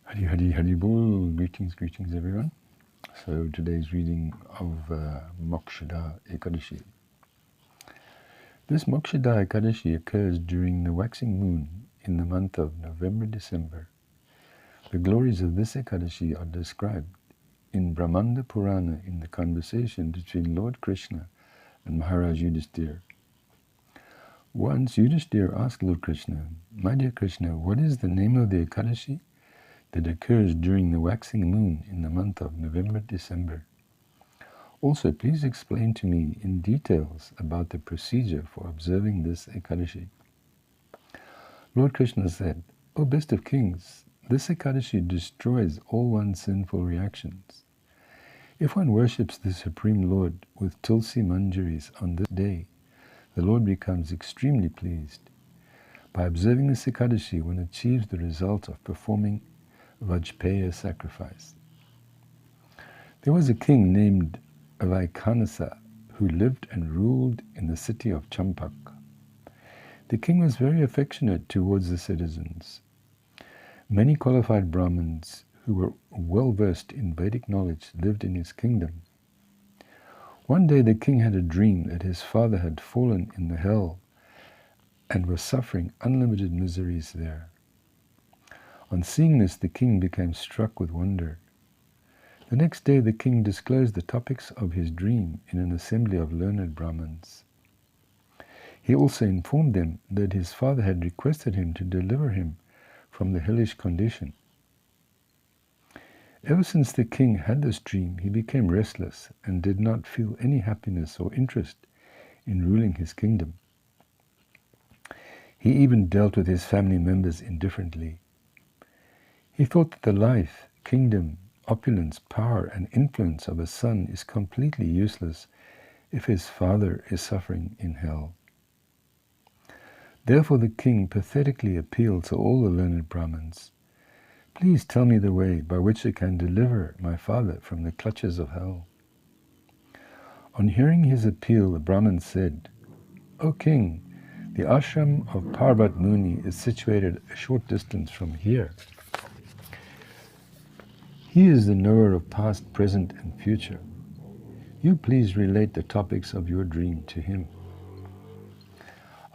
Hari Hari Hari Bol. Greetings, greetings everyone. So today's reading of Mokshada Ekadashi. This Mokshada Ekadashi occurs during the waxing moon in the month of November-December. The glories of this Ekadashi are described in Brahmanda Purana in the conversation between Lord Krishna and Maharaj Yudhishthira. Once Yudhishthira asked Lord Krishna, "My dear Krishna, what is the name of the Ekadashi that occurs during the waxing moon in the month of November-December? Also, please explain to me in details about the procedure for observing this Ekadashi." Lord Krishna said, "O best of kings, this Ekadashi destroys all one's sinful reactions. If one worships the Supreme Lord with Tulsi Manjaris on this day, the Lord becomes extremely pleased. By observing this Ekadashi, one achieves the result of performing Vajpaya sacrifice." There was a king named Vaikhanasa who lived and ruled in the city of Champak. The king was very affectionate towards the citizens. Many qualified Brahmins who were well versed in Vedic knowledge lived in his kingdom. One day the king had a dream that his father had fallen in the hell and was suffering unlimited miseries there. On seeing this, the king became struck with wonder. The next day the king disclosed the topics of his dream in an assembly of learned Brahmins. He also informed them that his father had requested him to deliver him from the hellish condition. Ever since the king had this dream, he became restless and did not feel any happiness or interest in ruling his kingdom. He even dealt with his family members indifferently. He thought that the life, kingdom, opulence, power, and influence of a son is completely useless if his father is suffering in hell. Therefore the king pathetically appealed to all the learned Brahmins, "Please tell me the way by which I can deliver my father from the clutches of hell." On hearing his appeal, the Brahmin said, "O king, the ashram of Parvat Muni is situated a short distance from here. He is the knower of past, present, and future. You please relate the topics of your dream to him."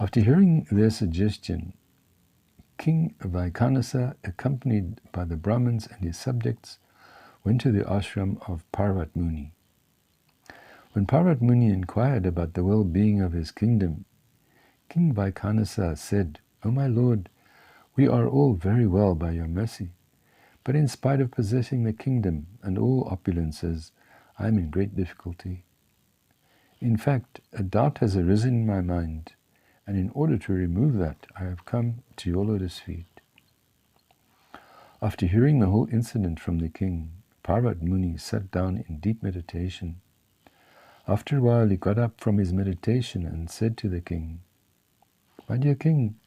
After hearing their suggestion, King Vaikhanasa, accompanied by the Brahmins and his subjects, went to the ashram of Parvat Muni. When Parvat Muni inquired about the well-being of his kingdom, King Vaikhanasa said, "O my lord, we are all very well by your mercy. But in spite of possessing the kingdom and all opulences, I am in great difficulty. In fact, a doubt has arisen in my mind, and in order to remove that, I have come to your lotus feet." After hearing the whole incident from the king, Parvat Muni sat down in deep meditation. After a while he got up from his meditation and said to the king, "My dear king,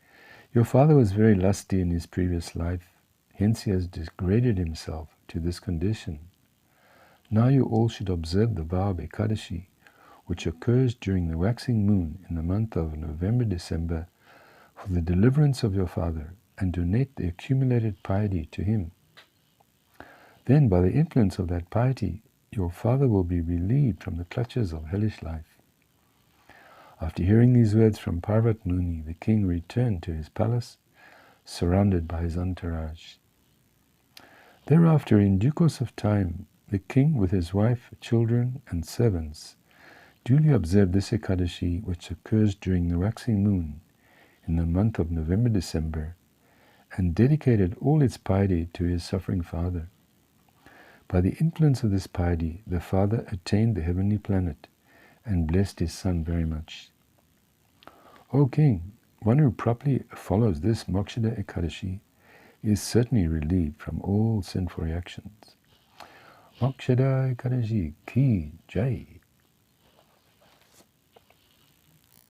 your father was very lusty in his previous life. Hence he has degraded himself to this condition. Now you all should observe the vow of Ekadashi, which occurs during the waxing moon in the month of November-December, for the deliverance of your father, and donate the accumulated piety to him. Then, by the influence of that piety, your father will be relieved from the clutches of hellish life." After hearing these words from Parvat Muni, the king returned to his palace, surrounded by his entourage. Thereafter, in due course of time, the king with his wife, children, and servants duly observed this Ekadashi, which occurs during the waxing moon in the month of November-December, and dedicated all its piety to his suffering father. By the influence of this piety, the father attained the heavenly planet and blessed his son very much. O king, one who properly follows this Mokshada Ekadashi is certainly relieved from all sinful reactions. Mokshada Ekadashi ki jai.